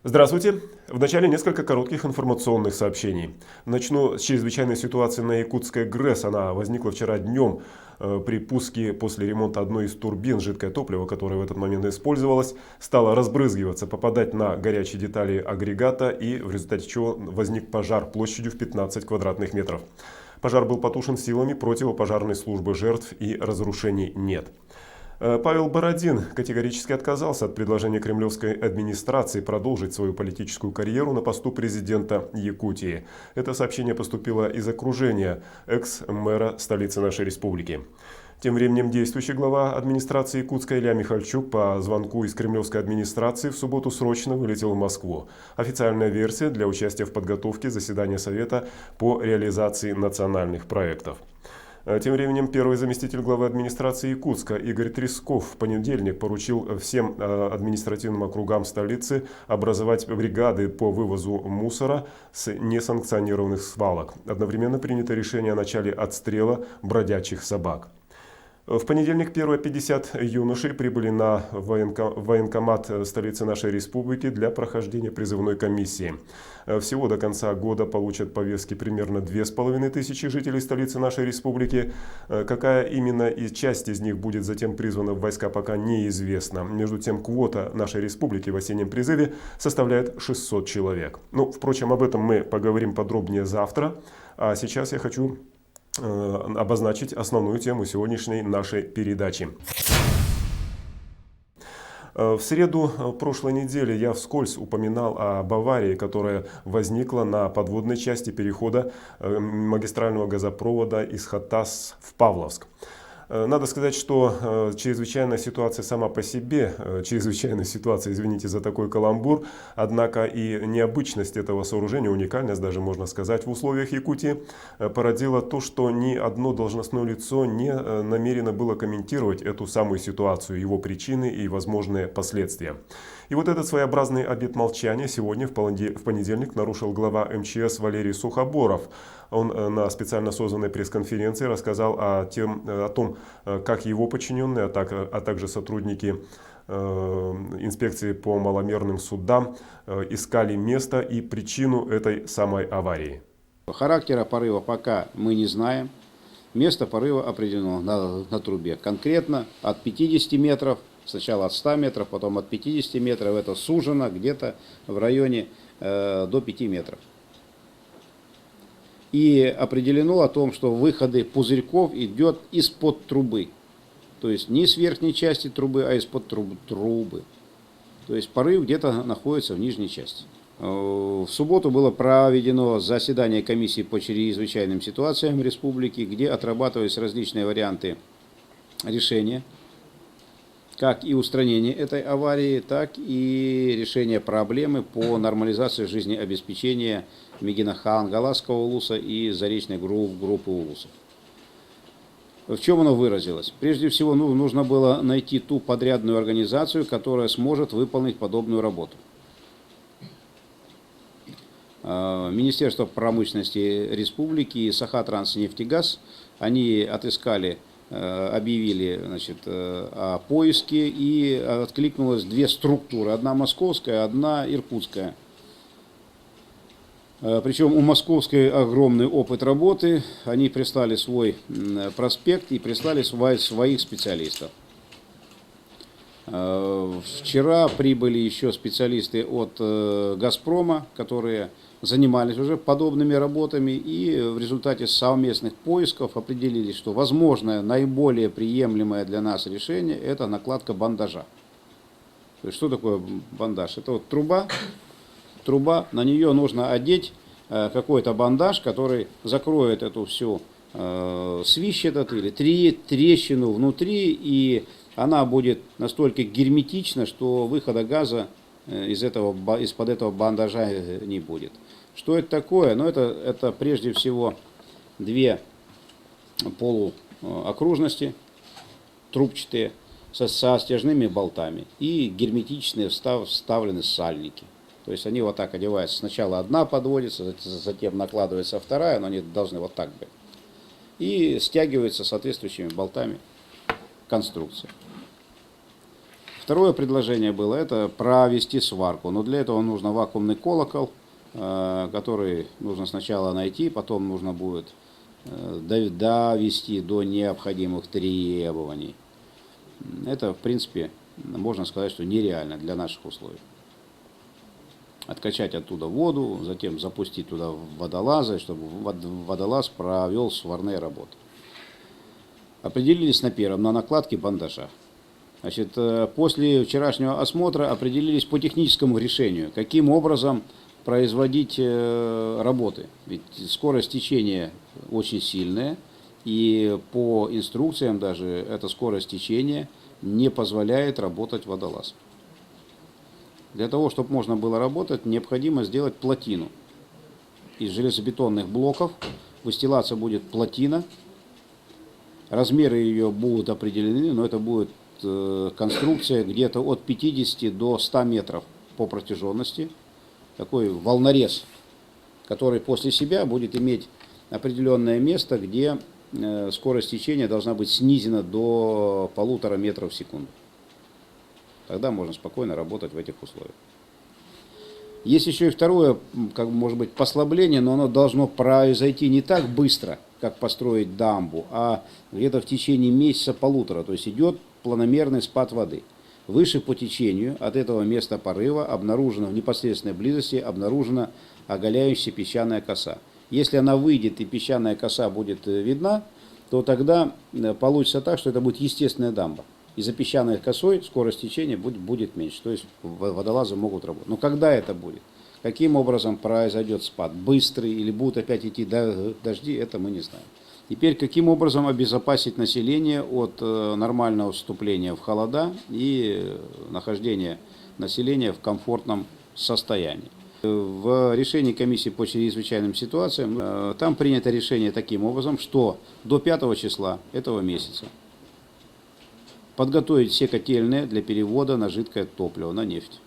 Здравствуйте! Вначале несколько коротких информационных сообщений. Начну с чрезвычайной ситуации на Якутской ГРЭС. Она возникла вчера днем при пуске после ремонта одной из турбин. Жидкое топливо, которое в этот момент использовалось, стало разбрызгиваться, попадать на горячие детали агрегата, и в результате чего возник пожар площадью в 15 квадратных метров. Пожар был потушен силами противопожарной службы, жертв и разрушений нет. Павел Бородин категорически отказался от предложения кремлевской администрации продолжить свою политическую карьеру на посту президента Якутии. Это сообщение поступило из окружения экс-мэра столицы нашей республики. Тем временем действующий глава администрации Якутска Илья Михальчук по звонку из кремлевской администрации в субботу срочно вылетел в Москву. Официальная версия для участия в подготовке заседания Совета по реализации национальных проектов. Тем временем первый заместитель главы администрации Якутска Игорь Тресков в понедельник поручил всем административным округам столицы образовать бригады по вывозу мусора с несанкционированных свалок. Одновременно принято решение о начале отстрела бродячих собак. В понедельник первые 50 юношей прибыли на военкомат столицы нашей республики для прохождения призывной комиссии. Всего до конца года получат повестки примерно 2500 жителей столицы нашей республики. Какая именно часть из них будет затем призвана в войска, пока неизвестно. Между тем, квота нашей республики в осеннем призыве составляет 600 человек. Впрочем, об этом мы поговорим подробнее завтра. А сейчас я хочу обозначить основную тему сегодняшней нашей передачи. В среду прошлой недели я вскользь упоминал об аварии, которая возникла на подводной части перехода магистрального газопровода из Хатас в Павловск. Надо сказать, что чрезвычайная ситуация сама по себе, чрезвычайная ситуация, извините за такой каламбур, однако и необычность этого сооружения, уникальность даже можно сказать в условиях Якутии, породила то, что ни одно должностное лицо не намерено было комментировать эту самую ситуацию, его причины и возможные последствия. И вот этот своеобразный обет молчания сегодня в понедельник нарушил глава МЧС Валерий Сухоборов. Он на специально созданной пресс-конференции рассказал о том, как его подчиненные, а также сотрудники инспекции по маломерным судам искали место и причину этой самой аварии. Характера порыва пока мы не знаем. Место порыва определено на трубе. Конкретно от 50 метров, сначала от 100 метров, потом от 50 метров. Это сужено где-то в районе до 5 метров. И определено о том, что выходы пузырьков идет из-под трубы. То есть не с верхней части трубы, а из-под трубы. То есть порыв где-то находится в нижней части. В субботу было проведено заседание комиссии по чрезвычайным ситуациям республики, где отрабатывались различные варианты решения, как и устранения этой аварии, так и решения проблемы по нормализации жизнеобеспечения Мегинахан-Галасского улуса и заречной группы улусов. В чем оно выразилось? Прежде всего, нужно было найти ту подрядную организацию, которая сможет выполнить подобную работу. Министерство промышленности республики и Сахатранснефтегаз, они отыскали, объявили, о поиске, и откликнулось две структуры, одна московская, одна иркутская. Причем у московской огромный опыт работы, они прислали свой проспект и прислали своих специалистов. Вчера прибыли еще специалисты от «Газпрома», которые занимались уже подобными работами, и в результате совместных поисков определили, что возможное наиболее приемлемое для нас решение – это накладка бандажа. То есть что такое бандаж? Это вот труба, на нее нужно одеть какой-то бандаж, который закроет эту всю свищ этот или трещину внутри, и она будет настолько герметична, что выхода газа из-под этого бандажа не будет. Что это такое? Это прежде всего две полуокружности, трубчатые, со стяжными болтами, и герметичные вставлены сальники. То есть они вот так одеваются. Сначала одна подводится, затем накладывается вторая, но они должны вот так быть. И стягиваются соответствующими болтами конструкция. Второе предложение было это провести сварку. Но для этого нужно вакуумный колокол, который нужно сначала найти, потом нужно будет довести до необходимых требований. Это, в принципе, можно сказать, что нереально для наших условий. Откачать оттуда воду, затем запустить туда водолазы, чтобы водолаз провел сварные работы. Определились на первом, на накладке бандажа. Значит, после вчерашнего осмотра определились по техническому решению, каким образом производить работы. Ведь скорость течения очень сильная, и по инструкциям даже эта скорость течения не позволяет работать водолаз. Для того, чтобы можно было работать, необходимо сделать плотину. Из железобетонных блоков выстилаться будет плотина. Размеры ее будут определены, но это будет конструкция где-то от 50 до 100 метров по протяженности. Такой волнорез, который после себя будет иметь определенное место, где скорость течения должна быть снизена до 1,5 метра в секунду. Тогда можно спокойно работать в этих условиях. Есть еще и второе, может быть, послабление, но оно должно произойти не так быстро, как построить дамбу, а где-то в течение месяца-полутора. То есть идет планомерный спад воды. Выше по течению от этого места порыва обнаружена в непосредственной близости обнаружена оголяющаяся песчаная коса. Если она выйдет и песчаная коса будет видна, то тогда получится так, что это будет естественная дамба. И за песчаной косой скорость течения будет меньше. То есть водолазы могут работать. Но когда это будет? Каким образом произойдет спад? Быстрый или будут опять идти дожди? Это мы не знаем. Теперь, каким образом обезопасить население от нормального вступления в холода и нахождения населения в комфортном состоянии? В решении комиссии по чрезвычайным ситуациям там принято решение таким образом, что до 5 числа этого месяца подготовить все котельные для перевода на жидкое топливо, на нефть.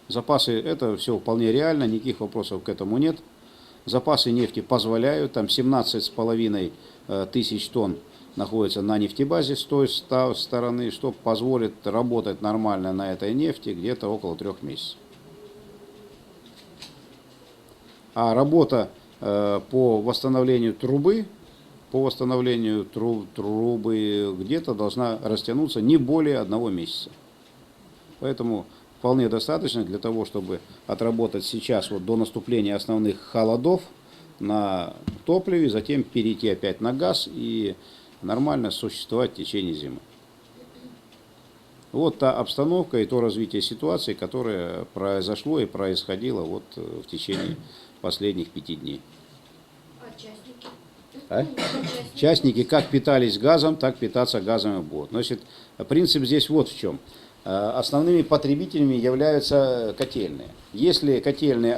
Запасы, это все вполне реально, никаких вопросов к этому нет. Запасы нефти позволяют, там 17,5 тысяч тонн находится на нефтебазе с той стороны, что позволит работать нормально на этой нефти где-то около 3 месяцев. А работа по восстановлению трубы, где-то должна растянуться не более 1 месяца. Поэтому вполне достаточно для того, чтобы отработать сейчас вот до наступления основных холодов на топливе, затем перейти опять на газ и нормально существовать в течение зимы. Вот та обстановка и то развитие ситуации, которое произошло и происходило вот в течение последних 5 дней. Частники как питались газом, так питаться газом и будут. Значит, принцип здесь вот в чем. Основными потребителями являются котельные. Если котельные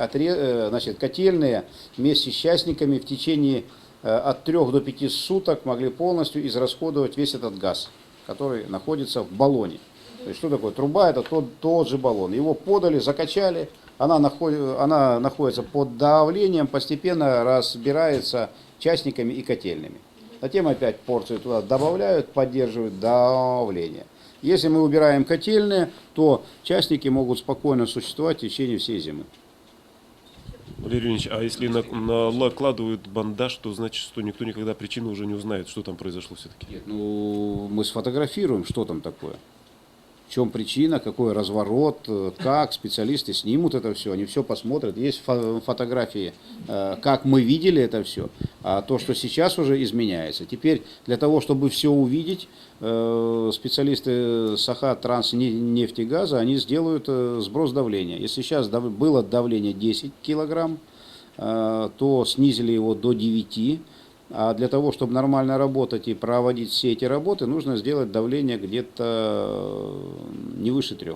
вместе с частниками в течение от 3 до 5 суток могли полностью израсходовать весь этот газ, который находится в баллоне. То есть что такое? Труба — это тот же баллон. Его подали, закачали, она находится под давлением, постепенно разбирается частниками и котельными. Затем опять порцию туда добавляют, поддерживают давление. Если мы убираем котельные, то частники могут спокойно существовать в течение всей зимы. Валерий Ильич, а если накладывают бандаж, то значит, что никто никогда причину уже не узнает, что там произошло все-таки? Нет, мы сфотографируем, что там такое. В чем причина, какой разворот, как специалисты снимут это все, они все посмотрят. Есть фотографии, как мы видели это все, а то, что сейчас уже изменяется. Теперь для того, чтобы все увидеть, специалисты Сахатранснефтегаза, они сделают сброс давления. Если сейчас было давление 10 килограмм, то снизили его до 9. А для того, чтобы нормально работать и проводить все эти работы, нужно сделать давление где-то не выше 3.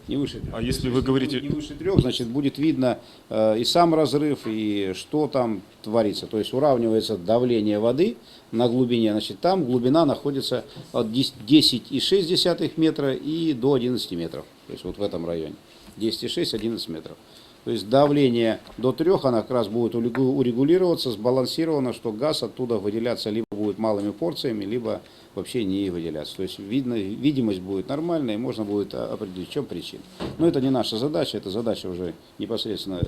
Не выше 3. А если вы говорите... Не выше 3, значит, будет видно и сам разрыв, и что там творится. То есть уравнивается давление воды на глубине. Значит, там глубина находится от 10,6 метра и до 11 метров. То есть вот в этом районе. 10,6-11 метров. То есть давление до 3, оно как раз будет урегулироваться, сбалансировано, что газ оттуда выделяться либо будет малыми порциями, либо вообще не выделяться. То есть видимость будет нормальная, и можно будет определить, в чем причина. Но это не наша задача, это задача уже непосредственно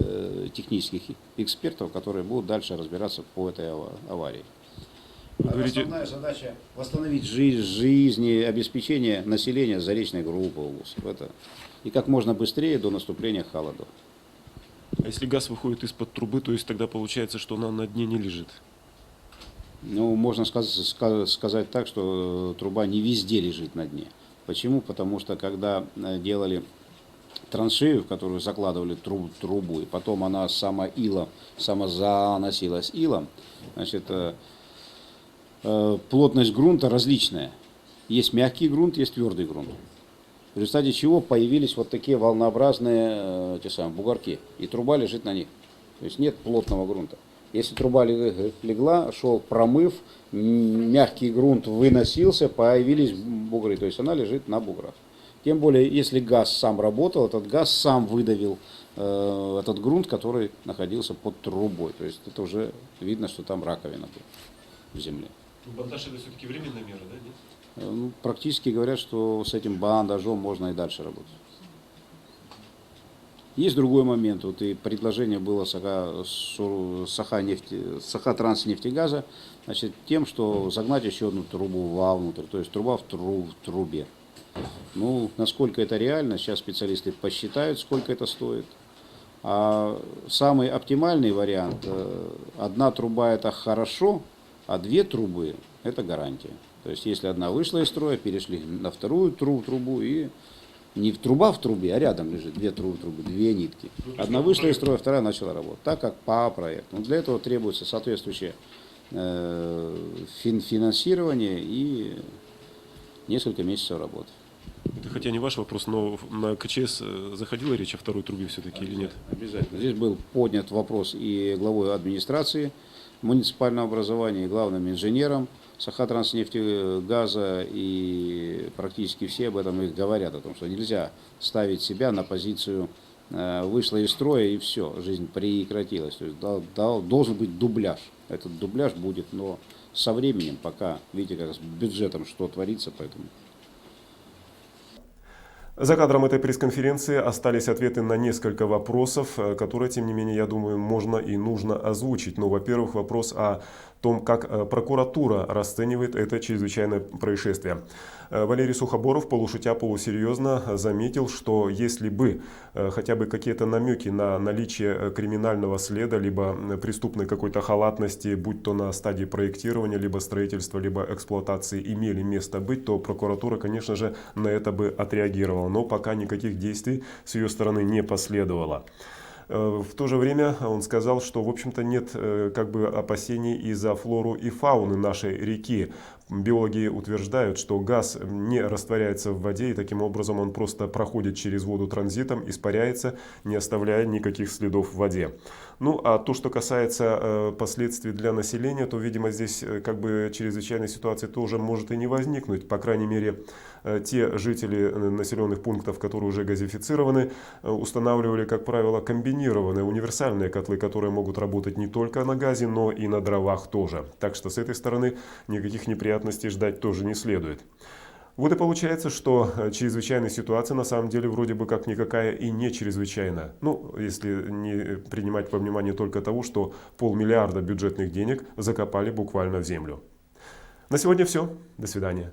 технических экспертов, которые будут дальше разбираться по этой аварии. Основная задача восстановить жизнеобеспечение населения заречной группы Улусов. Это и как можно быстрее до наступления холодов. А если газ выходит из-под трубы, то есть тогда получается, что она на дне не лежит? Ну, можно сказать так, что труба не везде лежит на дне. Почему? Потому что когда делали траншею, в которую закладывали трубу, и потом она самозаносилась илом, значит, плотность грунта различная. Есть мягкий грунт, есть твердый грунт. В результате чего появились вот такие волнообразные бугорки, и труба лежит на них. То есть нет плотного грунта. Если труба легла, шел промыв, мягкий грунт выносился, появились бугры, то есть она лежит на буграх. Тем более, если газ сам работал, этот газ сам выдавил этот грунт, который находился под трубой. То есть это уже видно, что там раковина была в земле. Бандаж это все-таки временная мера, да? Нет? Ну, практически говорят, что с этим бандажом можно и дальше работать. Есть другой момент. Вот и предложение было Сахатранснефтегаза, значит, тем, что загнать еще одну трубу вовнутрь, то есть труба в трубе. Ну, насколько это реально, сейчас специалисты посчитают, сколько это стоит. А самый оптимальный вариант, одна труба это хорошо, а две трубы это гарантия. То есть, если одна вышла из строя, перешли на вторую трубу, и не труба в трубе, а рядом лежит две трубы, две нитки. Одна вышла из строя, вторая начала работать. Так как по проекту. Но для этого требуется соответствующее финансирование и несколько месяцев работы. Это хотя не ваш вопрос, но на КЧС заходила речь о второй трубе все-таки или нет? Обязательно. Здесь был поднят вопрос и главой администрации муниципального образования, и главным инженером Сахатранснефтегаза, и практически все об этом и говорят, о том, что нельзя ставить себя на позицию вышла из строя и все, жизнь прекратилась. То есть должен быть дубляж. Этот дубляж будет, но со временем, пока, видите, как с бюджетом что творится, поэтому... За кадром этой пресс-конференции остались ответы на несколько вопросов, которые, тем не менее, я думаю, можно и нужно озвучить. Ну, во-первых, вопрос о том, как прокуратура расценивает это чрезвычайное происшествие. Валерий Сухоборов, полушутя, полусерьезно, заметил, что если бы хотя бы какие-то намеки на наличие криминального следа, либо преступной какой-то халатности, будь то на стадии проектирования, либо строительства, либо эксплуатации, имели место быть, то прокуратура, конечно же, на это бы отреагировала. Но пока никаких действий с ее стороны не последовало. В то же время он сказал, что в общем-то нет опасений и за флору и фауны нашей реки. Биологи утверждают, что газ не растворяется в воде, и таким образом он просто проходит через воду транзитом, испаряется, не оставляя никаких следов в воде. Ну а то, что касается последствий для населения, то, видимо, здесь чрезвычайной ситуации тоже может и не возникнуть. По крайней мере, те жители населенных пунктов, которые уже газифицированы, устанавливали, как правило, комбинированные универсальные котлы, которые могут работать не только на газе, но и на дровах тоже. Так что с этой стороны никаких неприятностей ждать тоже не следует. Вот и получается, что чрезвычайная ситуация на самом деле вроде бы как никакая и не чрезвычайная. Ну, если не принимать во внимание только того, что 500 миллиарда бюджетных денег закопали буквально в землю. На сегодня все. До свидания.